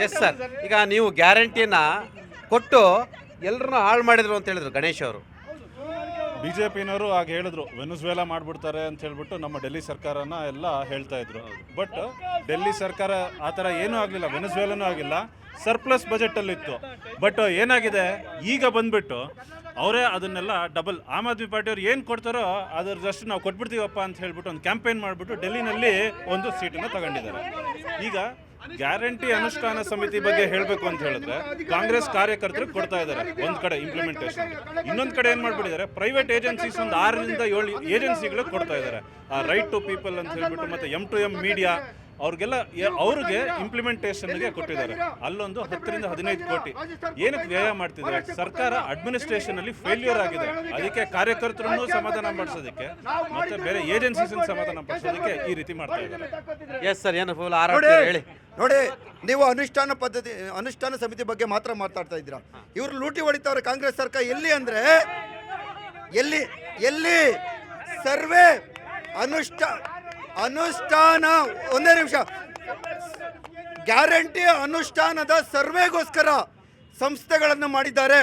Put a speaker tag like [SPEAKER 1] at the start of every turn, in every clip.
[SPEAKER 1] Yes sir. ಈಗ ನೀವು ಗ್ಯಾರಂಟಿನ ಕೊಟ್ಟು ಎಲ್ಲರನ್ನ ಹಾಳು ಮಾಡಿದ್ರು ಅಂತ ಹೇಳಿದ್ರು ಗಣೇಶ್ ಅವರು.
[SPEAKER 2] BJPನವರು ಆಗ ಹೇಳಿದ್ರು ವೆನಿಜುವೆಲಾ ಮಾಡಿಬಿಡ್ತಾರೆ ಅಂತ ಹೇಳ್ಬಿಟ್ಟು ನಮ್ಮ ಡೆಲ್ಲಿ ಸರ್ಕಾರನ ಎಲ್ಲ ಹೇಳ್ತಾ ಇದ್ರು. ಬಟ್ ಡೆಲ್ಲಿ ಸರ್ಕಾರ ಆ ಥರ ಏನೂ ಆಗಲಿಲ್ಲ, ವೆನಿಜುವೆಲಾನೂ ಆಗಿಲ್ಲ, ಸರ್ಪ್ಲಸ್ ಬಜೆಟಲ್ಲಿತ್ತು. ಬಟ್ ಏನಾಗಿದೆ ಈಗ ಬಂದ್ಬಿಟ್ಟು ಅವರೇ ಅದನ್ನೆಲ್ಲ ಡಬಲ್ ಆಮ್ ಆದ್ಮಿ ಪಾರ್ಟಿಯವ್ರು ಏನು ಕೊಡ್ತಾರೋ ಅದರದಷ್ಟು ನಾವು ಕೊಟ್ಬಿಡ್ತೀವಪ್ಪ ಅಂತ ಹೇಳ್ಬಿಟ್ಟು ಒಂದು ಕ್ಯಾಂಪೇನ್ ಮಾಡಿಬಿಟ್ಟು ಡೆಲ್ಲಿನಲ್ಲಿ ಒಂದು ಸೀಟನ್ನು ತಗೊಂಡಿದ್ದಾರೆ. ಈಗ ಗ್ಯಾರಂಟಿ ಅನುಷ್ಠಾನ ಸಮಿತಿ ಬಗ್ಗೆ ಹೇಳಬೇಕು ಅಂತ ಹೇಳಿದ್ರೆ ಕಾಂಗ್ರೆಸ್ ಕಾರ್ಯಕರ್ತರಿಗೆ ಕೊಡ್ತಾ ಇದ್ದಾರೆ ಒಂದು ಕಡೆ ಇಂಪ್ಲಿಮೆಂಟೇಷನ್, ಇನ್ನೊಂದು ಕಡೆ ಏನು ಮಾಡಿಬಿಟ್ಟಿದ್ದಾರೆ ಪ್ರೈವೇಟ್ ಏಜೆನ್ಸೀಸ್ ಒಂದು 6 ರಿಂದ 7 ಏಜೆನ್ಸಿಗಳಿಗೆ ಕೊಡ್ತಾ ಇದ್ದಾರೆ. ಆ ರೈಟ್ ಟು ಪೀಪಲ್ ಅಂತ ಹೇಳ್ಬಿಟ್ಟು ಮತ್ತು M2M ಮೀಡಿಯಾ ಅವ್ರಿಗೆಲ್ಲ ಅವ್ರಿಗೆ ಇಂಪ್ಲಿಮೆಂಟೇಷನ್ಗೆ ಕೊಟ್ಟಿದ್ದಾರೆ. ಅಲ್ಲೊಂದು 10 ರಿಂದ 15 ಕೋಟಿ ಏನಕ್ಕೆ ವ್ಯಯ ಮಾಡ್ತಿದ್ದಾರೆ. ಸರ್ಕಾರ ಅಡ್ಮಿನಿಸ್ಟ್ರೇಷನ್ ಅಲ್ಲಿ ಫೇಲ್ಯೂರ್ ಆಗಿದೆ. ಅದಕ್ಕೆ ಕಾರ್ಯಕರ್ತರನ್ನು ಸಮಾಧಾನ ಪಡಿಸೋದಕ್ಕೆ ಮತ್ತೆ ಬೇರೆ ಏಜೆನ್ಸೀಸ್ ಸಮಾಧಾನ ಪಡಿಸೋದಕ್ಕೆ ಈ ರೀತಿ ಮಾಡ್ತಾ ಇದ್ದಾರೆ.
[SPEAKER 1] ಎಸ್ ಸರ್, ಏನು ಫುಲ್ ಹೇಳಿ
[SPEAKER 3] ನೋಡಿ, ನೀವು ಅನುಷ್ಠಾನ ಸಮಿತಿ ಬಗ್ಗೆ ಮಾತ್ರ ಮಾತಾಡ್ತಾ ಇದ್ದೀರಾ. ಇವರು ಲೂಟಿ ಹೊಡಿತಾವ್ರೆ ಕಾಂಗ್ರೆಸ್ ಸರ್ಕಾರ. ಎಲ್ಲಿ ಅಂದ್ರೆ ಎಲ್ಲಿ ಸರ್ವೆ ಅನುಷ್ಠಾನ ಒಂದೇ ನಿಮಿಷ, ಗ್ಯಾರಂಟಿ ಅನುಷ್ಠಾನದ ಸರ್ವೆಗೋಸ್ಕರ ಸಂಸ್ಥೆಗಳನ್ನು ಮಾಡಿದ್ದಾರೆ.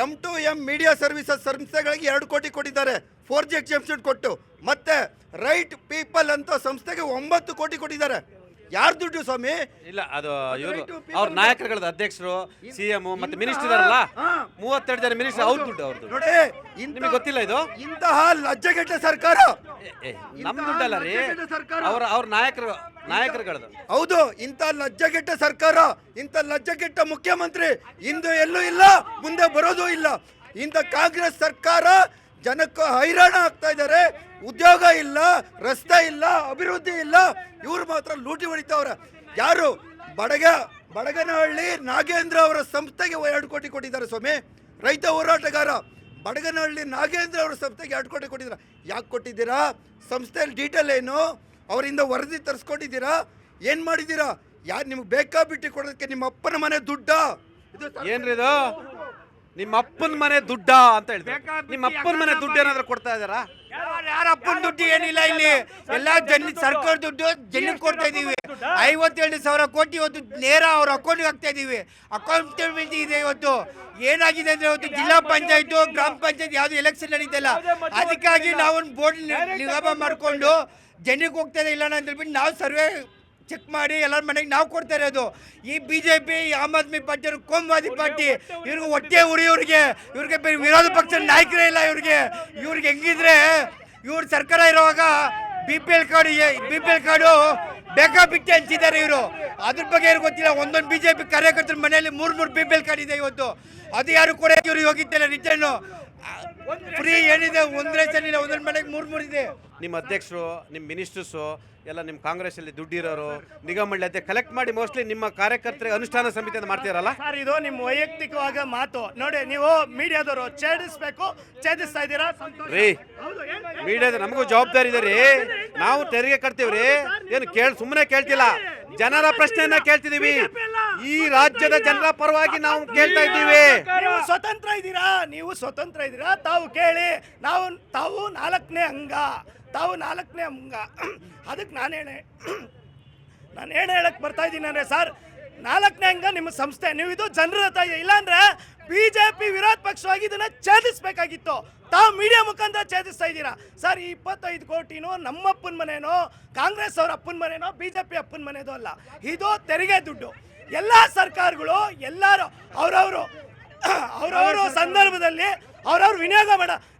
[SPEAKER 3] M2M ಮೀಡಿಯಾ ಸರ್ವಿಸಸ್ ಸಂಸ್ಥೆಗಳಿಗೆ 2 ಕೋಟಿ ಕೊಟ್ಟಿದ್ದಾರೆ 4G ಎಕ್ಸೆಂಪ್ಷನ್ ಕೊಟ್ಟು. ಮತ್ತೆ ರೈಟ್ ಪೀಪಲ್ ಅಂತ ಸಂಸ್ಥೆಗೆ 9 ಕೋಟಿ ಕೊಟ್ಟಿದ್ದಾರೆ. ಯಾರು ದುಡ್ಡು ಸ್ವಾಮಿ?
[SPEAKER 1] ಇಲ್ಲ, ಅದು ಇವರು ಅವ್ರ ನಾಯಕರುಗಳದ ಅಧ್ಯಕ್ಷರು, CM ಮತ್ತೆ ಮಿನಿಸ್ಟರ್ ಇದಾರಲ್ಲ, 32 ಜನ ಮಿನಿಸ್ಟರ್ ಅವ್ರ ದುಡ್ಡು ಅವ್ರದ್ದು.
[SPEAKER 3] ನೋಡಿ,
[SPEAKER 1] ನಿಮಗೆ ಗೊತ್ತಿಲ್ಲ ಇದು?
[SPEAKER 3] ಇಂತಹ ಲಜ್ಜೆಗೆಟ್ಟ ಸರ್ಕಾರ
[SPEAKER 1] ನಮ್ ದುಡ್ಡಲ್ಲ ರೀ, ಅವ್ರ ನಾಯಕರುಗಳದು.
[SPEAKER 3] ಹೌದು, ಇಂಥ ಲಜ್ಜೆಗೆಟ್ಟ ಸರ್ಕಾರ, ಇಂಥ ಲಜ್ಜೆಗೆಟ್ಟ ಮುಖ್ಯಮಂತ್ರಿ ಇಂದು ಎಲ್ಲೂ ಇಲ್ಲ, ಮುಂದೆ ಬರೋದು ಇಲ್ಲ. ಇಂಥ ಕಾಂಗ್ರೆಸ್ ಸರ್ಕಾರ ಜನಕ್ಕೆ ಹೈರಾಣ ಆಗ್ತಾ ಇದ್ದಾರೆ. ಉದ್ಯೋಗ ಇಲ್ಲ, ರಸ್ತೆ ಇಲ್ಲ, ಅಭಿವೃದ್ಧಿ ಇಲ್ಲ. ಇವ್ರು ಮಾತ್ರ ಲೂಟಿ ಹೊಡಿತಾವ್ರೆ. ಯಾರು? ಬಡಗನಹಳ್ಳಿ ನಾಗೇಂದ್ರ ಅವರ ಸಂಸ್ಥೆಗೆ 2 ಕೋಟಿ ಕೊಟ್ಟಿದ್ದಾರೆ ಸ್ವಾಮಿ. ರೈತ ಹೋರಾಟಗಾರ ಬಡಗನಹಳ್ಳಿ ನಾಗೇಂದ್ರ ಅವರ ಸಂಸ್ಥೆಗೆ 2 ಕೋಟಿ ಕೊಟ್ಟಿದ್ದೀರಾ. ಯಾಕೆ ಕೊಟ್ಟಿದ್ದೀರಾ? ಸಂಸ್ಥೆಯಲ್ಲಿ ಡೀಟೇಲ್ ಏನು? ಅವರಿಂದ ವರದಿ ತರಿಸ್ಕೊಂಡಿದ್ದೀರಾ? ಏನು ಮಾಡಿದ್ದೀರಾ? ಯಾರು ನಿಮ್ಗೆ ಬೇಕಾ ಬಿಟ್ಟು ಕೊಡೋದಕ್ಕೆ? ನಿಮ್ಮ ಅಪ್ಪನ ಮನೆ ದುಡ್ಡ
[SPEAKER 1] ಏನ್ರಿ ಇದು? ನಿಮ್ಮ ಅಪ್ಪನ ಮನೆ ದುಡ್ಡ ಅಂತ ಹೇಳಿದ್ರೆ ನಿಮ್ಮ ಅಪ್ಪನ ಮನೆ ದುಡ್ಡು ಏನಾದ್ರು ಕೊಡ್ತಾ ಇದ್ದಾರಾ?
[SPEAKER 4] ಯಾರ ಅಪ್ಪನ ದುಡ್ಡು ಏನಿಲ್ಲ, ಇಲ್ಲಿ ಎಲ್ಲ ಸರ್ಕಾರ ದುಡ್ಡು ಜನಕ್ಕೆ ಕೊಡ್ತಾ ಇದೀವಿ. 52,000 ಕೋಟಿ ಇವತ್ತು ನೇರ ಅವ್ರ ಅಕೌಂಟ್ಗೆ ಹಾಕ್ತಾ ಇದೀವಿ. ಅಕೌಂಟಬಿಲಿಟಿ ಇದೆ. ಇವತ್ತು ಏನಾಗಿದೆ ಅಂದ್ರೆ ಇವತ್ತು ಜಿಲ್ಲಾ ಪಂಚಾಯತ್ ಗ್ರಾಮ ಪಂಚಾಯತ್ ಯಾವ್ದು ಎಲೆಕ್ಷನ್ ನಡೀತಲ್ಲ, ಅದಕ್ಕಾಗಿ ನಾವೊಂದು ಬೋರ್ಡ್ ನಿಗಮ ಮಾಡಿಕೊಂಡು ಜನಕ್ಕೆ ಹೋಗ್ತಾ ಇಲ್ಲ ಅಂತ ಹೇಳ್ಬಿಟ್ಟು ನಾವು ಸರ್ವೆ ಚೆಕ್ ಮಾಡಿ ಎಲ್ಲರ ಮನೆಗೆ ನಾವು ಕೊಡ್ತಾ ಇರೋದು. ಈ BJP ಆಮ್ ಆದ್ಮಿ ಪಾರ್ಟಿ ಕೋಮುವಾದಿ ಪಾರ್ಟಿ, ಇವ್ರಿಗೆ ಹೊಟ್ಟೆ ಉರಿಯೋರಿಗೆ, ಇವ್ರಿಗೆ ವಿರೋಧ ಪಕ್ಷದ ನಾಯಕರೇ ಇಲ್ಲ. ಇವ್ರಿಗೆ ಹೆಂಗಿದ್ರೆ ಇವ್ರ ಸರ್ಕಾರ ಇರುವಾಗ BPL ಕಾರ್ಡು ಬೇಕಾಬಿಟ್ಟೆ ಹಂಚಿದ್ದಾರೆ ಇವರು. ಅದ್ರ ಬಗ್ಗೆ ಯಾರು ಗೊತ್ತಿಲ್ಲ. ಒಂದೊಂದು BJP ಕಾರ್ಯಕರ್ತರ ಮನೆಯಲ್ಲಿ 3 BPL ಕಾರ್ಡ್ ಇದೆ ಇವತ್ತು. ಅದು ಯಾರು ಕೂಡ ಇವ್ರು ಹೋಗಿತ್ತಿಲ್ಲ. ರಿಟರ್ನು ಫ್ರೀ ಏನಿದೆ, ಒಂದು ರೇಷನ್ ಇಲ್ಲ, ಒಂದೊಂದು ಮನೆಗೆ 3 ಇದೆ.
[SPEAKER 1] ನಿಮ್ಮ ಅಧ್ಯಕ್ಷರು, ನಿಮ್ಮ ಮಿನಿಸ್ಟರ್ಸು ಎಲ್ಲ ನಿಮ್ಮ ಕಾಂಗ್ರೆಸ್ಸಲ್ಲಿ ದುಡ್ಡಿರೋರು ನಿಗಮಳ್ಳಿ ಅದೇ ಕಲೆಕ್ಟ್ ಮಾಡಿ ಮೋಸ್ಟ್ಲಿ ನಿಮ್ಮ ಕಾರ್ಯಕರ್ತರಿಗೆ ಅನುಷ್ಠಾನ ಸಮಿತಿ ಅಂತ ಮಾಡ್ತೀರಲ್ಲ
[SPEAKER 4] ಸರ್? ಇದು ನಿಮ್ಮ ವೈಯಕ್ತಿಕವಾದ ಮಾತು. ನೋಡಿ, ನೀವು ಮೀಡಿಯಾದವರು ಛೇದಿಸ್ತಾ ಇದ್ದೀರಾ
[SPEAKER 1] ರೀ. ಮೀಡಿಯಾದ ನಮಗೂ ಜವಾಬ್ದಾರಿ ಇದೆ ರೀ. ನಾವು ತೆರಿಗೆ ಕಟ್ತೀವ್ರಿ. ಏನು ಸುಮ್ಮನೆ ಕೇಳ್ತಿಲ್ಲ, ಜನರ ಪ್ರಶ್ನೆಯನ್ನ ಕೇಳ್ತಿದೀವಿ. ಈ ರಾಜ್ಯದ ಜನರ ಪರವಾಗಿ ನಾವು ಕೇಳ್ತಾ ಇದ್ದೀವಿ.
[SPEAKER 4] ನೀವು ಸ್ವತಂತ್ರ ಇದ್ದೀರಾ. ತಾವು ಕೇಳಿ. ತಾವು 4ನೇ ಅಂಗ. ಅದಕ್ಕೆ ನಾನು ಏನು ಹೇಳಕ್ ಬರ್ತಾ ಇದ್ದೀನಿ ಅಂದರೆ ಸರ್, 4ನೇ ಅಂಗ ನಿಮ್ಮ ಸಂಸ್ಥೆ. ನೀವು ಇದು ಜನರ ಹತ್ರ ಇಲ್ಲಾಂದ್ರೆ BJP ವಿರೋಧ ಪಕ್ಷವಾಗಿ ಇದನ್ನ ಛೇದಿಸಬೇಕಾಗಿತ್ತು. ತಾವು ಮೀಡಿಯಾ ಮುಖಾಂತರ ಛೇದಿಸ್ತಾ ಇದ್ದೀರಾ ಸರ್. ಈ 25 ಕೋಟಿನೂ ನಮ್ಮ ಅಪ್ಪನ ಮನೇನೋ, ಕಾಂಗ್ರೆಸ್ ಅವ್ರ ಅಪ್ಪನ ಮನೇನೋ, BJP ಅಪ್ಪನ ಮನೇದೋ ಅಲ್ಲ. ಇದು ತೆರಿಗೆ ದುಡ್ಡು. ಎಲ್ಲ ಸರ್ಕಾರಗಳು ಎಲ್ಲರೂ ಅವರವರು ಸಂದರ್ಭದಲ್ಲಿ ಅವ್ರವ್ರು ವಿನಿಯೋಗ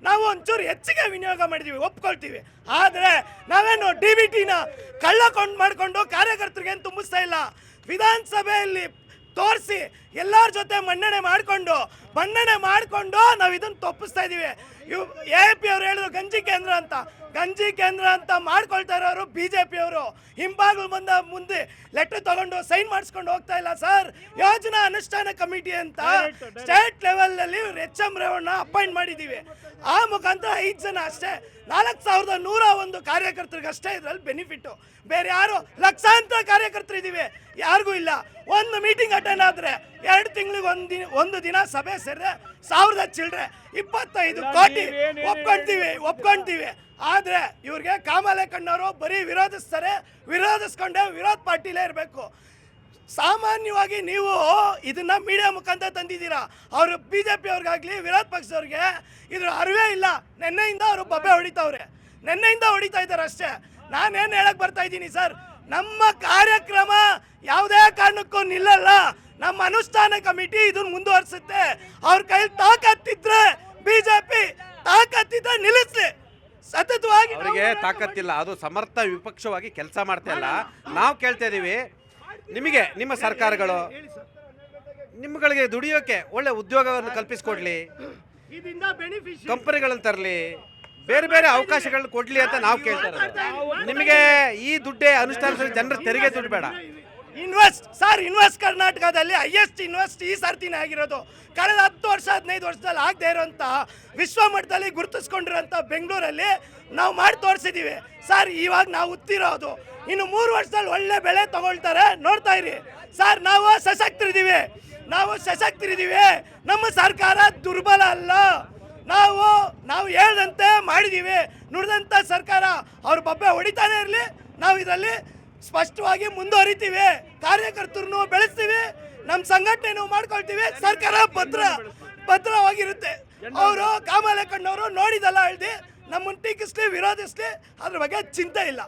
[SPEAKER 4] ನಾವು ಒಂಚೂರು ಹೆಚ್ಚಿಗೆ ವಿನಿಯೋಗ ಮಾಡಿದ್ದೀವಿ, ಒಪ್ಕೊಳ್ತೀವಿ. ಆದರೆ ನಾವೇನು DBTನ ಮಾಡಿಕೊಂಡು ಕಾರ್ಯಕರ್ತರಿಗೆ ಏನು ತುಂಬಿಸ್ತಾ ಇಲ್ಲ. ವಿಧಾನಸಭೆಯಲ್ಲಿ ತೋರಿಸಿ ಎಲ್ಲರ ಜೊತೆ ಮನ್ನಣೆ ಮಾಡಿಕೊಂಡು ನಾವು ಇದನ್ನು ತಪ್ಪಿಸ್ತಾ ಇದ್ದೀವಿ. AP ಅವರು ಹೇಳಿದ್ರು ಗಂಜಿ ಕೇಂದ್ರ ಅಂತ ಮಾಡ್ಕೊಳ್ತಾ ಇರೋರು BJP ಅವರು. ಹಿಂಬಾಗಿಲು ಮುಂದೆ ಲೆಟರ್ ತಗೊಂಡು ಸೈನ್ ಮಾಡಿಸ್ಕೊಂಡು ಹೋಗ್ತಾ ಇಲ್ಲ ಸರ್. ಯೋಜನಾ ಅನುಷ್ಠಾನ ಕಮಿಟಿ ಅಂತ ಸ್ಟೇಟ್ ಲೆವೆಲ್ನಲ್ಲಿ HM ರೇವಣ್ಣ ಅಪಾಯಿಂಟ್ ಮಾಡಿದ್ದೀವಿ. ಆ ಮುಖಾಂತರ 5 ಜನ ಅಷ್ಟೇ, 4101 ಕಾರ್ಯಕರ್ತರಿಗೆ ಅಷ್ಟೇ ಇದರಲ್ಲಿ ಬೆನಿಫಿಟ್ಟು. ಬೇರೆ ಯಾರು ಲಕ್ಷಾಂತರ ಕಾರ್ಯಕರ್ತರು ಇದ್ದೀವಿ, ಯಾರಿಗೂ ಇಲ್ಲ. ಒಂದು ಮೀಟಿಂಗ್ ಅಟೆಂಡ್ ಆದರೆ 2 ತಿಂಗಳಿಗೆ ಒಂದು ದಿನ ಸಭೆ ಸೇರಿದ್ರೆ 1000 ಚಿಲ್ಲರೆ 25 ಕೋಟಿ ಒಪ್ಕೊಂತೀವಿ. ಆದರೆ ಇವ್ರಿಗೆ ಕಾಮಾಲೆ ಕಣ್ಣವರು ಬರೀ ವಿರೋಧಿಸ್ಕೊಂಡೇ ವಿರೋಧ ಪಾರ್ಟಿಲೇ ಇರಬೇಕು. ಸಾಮಾನ್ಯವಾಗಿ ನೀವು ಇದನ್ನ ಮೀಡಿಯಾ ಮುಖಾಂತರ ತಂದಿದ್ದೀರಾ. ಅವರು BJP ಅವ್ರಿಗಾಗ್ಲಿ ವಿರೋಧ ಪಕ್ಷದವ್ರಿಗೆ ಇದ್ರ ಅರಿವೇ ಇಲ್ಲ. ನಿನ್ನೆಯಿಂದ ಅವರು ಬಬ್ಬೆ ಹೊಡಿತಾವ್ರೆ, ನಿನ್ನೆಯಿಂದ ಹೊಡಿತಾ ಇದ್ದಾರೆ ಅಷ್ಟೇ. ನಾನೇನು ಹೇಳಕ್ ಬರ್ತಾ ಇದ್ದೀನಿ ಸರ್, ನಮ್ಮ ಕಾರ್ಯಕ್ರಮ ಯಾವುದೇ ಕಾರಣಕ್ಕೂ ನಿಲ್ಲಲ್ಲ. ನಮ್ಮ ಅನುಷ್ಠಾನ ಕಮಿಟಿ ಇದನ್ನ ಮುಂದುವರಿಸುತ್ತೆ. ಅವ್ರ ಕೈಲಿ ತಾಕತ್ತಿದ್ರೆ BJP ತಾಕತ್ತಿದ್ರೆ ನಿಲ್ಲಿಸ್ಲಿ. ಸತತವಾಗಿ
[SPEAKER 1] ಅವರಿಗೆ ತಾಕತ್ತಿಲ್ಲ, ಅದು ಸಮರ್ಥ ವಿಪಕ್ಷವಾಗಿ ಕೆಲಸ ಮಾಡ್ತಾ ಇಲ್ಲ. ನಾವು ಕೇಳ್ತಾ ಇದೀವಿ, ನಿಮಗೆ ನಿಮ್ಮ ಸರ್ಕಾರಗಳು ನಿಮ್ಗಳಿಗೆ ದುಡಿಯೋಕೆ ಒಳ್ಳೆ ಉದ್ಯೋಗವನ್ನು ಕಲ್ಪಿಸ್ಕೊಡ್ಲಿ,
[SPEAKER 4] ಇದರಿಂದ ಬೆನಿಫಿಷಿಯರಿ
[SPEAKER 1] ಕಂಪನಿಗಳನ್ನು ತರಲಿ, ಬೇರೆ ಬೇರೆ ಅವಕಾಶಗಳನ್ನ ಕೊಡ್ಲಿ ಅಂತ ನಾವು ಕೇಳ್ತಾ ಇರೋದು. ನಿಮಗೆ ಈ ದುಡ್ಡೇ ಅನುಷ್ಠಾನ, ಜನರ ತೆರಿಗೆ ದುಡ್ಡು ಬೇಡ.
[SPEAKER 4] ಇನ್ವೆಸ್ಟ್ ಕರ್ನಾಟಕದಲ್ಲಿ ಹೈಯೆಸ್ಟ್ ಇನ್ವೆಸ್ಟ್ ಈ ಸರ್ತಿನೇ ಆಗಿರೋದು. ಕಳೆದ 10 ವರ್ಷ 15 ವರ್ಷದಲ್ಲಿ ಆಗದೆ ಇರೋಂಥ ವಿಶ್ವ ಮಟ್ಟದಲ್ಲಿ ಗುರುತಿಸ್ಕೊಂಡಿರೋಂಥ ಬೆಂಗಳೂರಲ್ಲಿ ನಾವು ಮಾಡಿ ತೋರಿಸಿದ್ದೀವಿ ಸರ್. ಇವಾಗ ನಾವು ಉತ್ತಿರೋದು ಇನ್ನು 3 ವರ್ಷದಲ್ಲಿ ಒಳ್ಳೆ ಬೆಳೆ ತಗೊಳ್ತಾರೆ, ನೋಡ್ತಾ ಇರಿ ಸರ್. ನಾವು ಸಶಕ್ತರಿದ್ದೀವಿ, ನಮ್ಮ ಸರ್ಕಾರ ದುರ್ಬಲ ಅಲ್ಲ. ನಾವು ಹೇಳ್ದಂತೆ ಮಾಡಿದ್ದೀವಿ, ನುಡಿದಂಥ ಸರ್ಕಾರ. ಅವ್ರ ಬಬ್ಬೆ ಹೊಡಿತಾನೆ ಇರಲಿ, ನಾವು ಇದರಲ್ಲಿ ಸ್ಪಷ್ಟವಾಗಿ ಮುಂದುವರಿತೀವಿ. ಕಾರ್ಯಕರ್ತರನ್ನು ಬೆಳೆಸ್ತೀವಿ, ನಮ್ಮ ಸಂಘಟನೆ ಮಾಡ್ಕೊಳ್ತೀವಿ. ಸರ್ಕಾರ ಭದ್ರವಾಗಿರುತ್ತೆ. ಅವರು ಕಾಮಾಲೆ ಕಣ್ಣವರು ನೋಡಿದಲ್ಲ ಹೇಳ್ದು ನಮ್ಮನ್ನು ಟೀಕಿಸ್ಲಿ, ವಿರೋಧಿಸ್ಲಿ, ಅದ್ರ ಬಗ್ಗೆ ಚಿಂತೆ ಇಲ್ಲ.